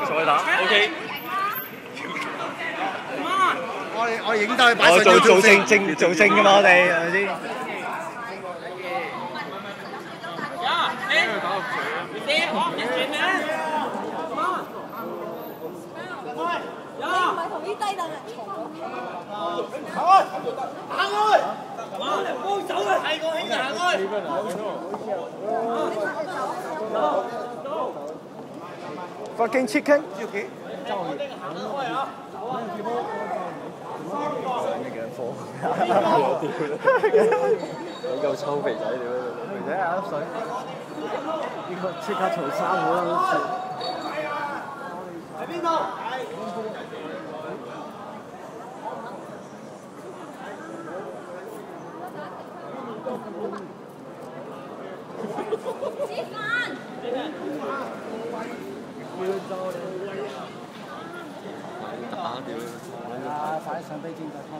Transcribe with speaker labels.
Speaker 1: 再打 OK。
Speaker 2: 我哋影低佢擺上
Speaker 3: 做證㗎嘛，我哋係咪先？
Speaker 4: 你唔係同啲低等人嘈咗？
Speaker 5: 幫手啊！係個兄弟行開。
Speaker 3: Fucking chicken。
Speaker 1: 你夠抽肥仔屌！
Speaker 3: 肥仔係水，應該即刻除衫好啦，好似。
Speaker 5: 喺邊度？
Speaker 4: 食飯。
Speaker 1: 打屌！
Speaker 3: 快啲上飛機再拖。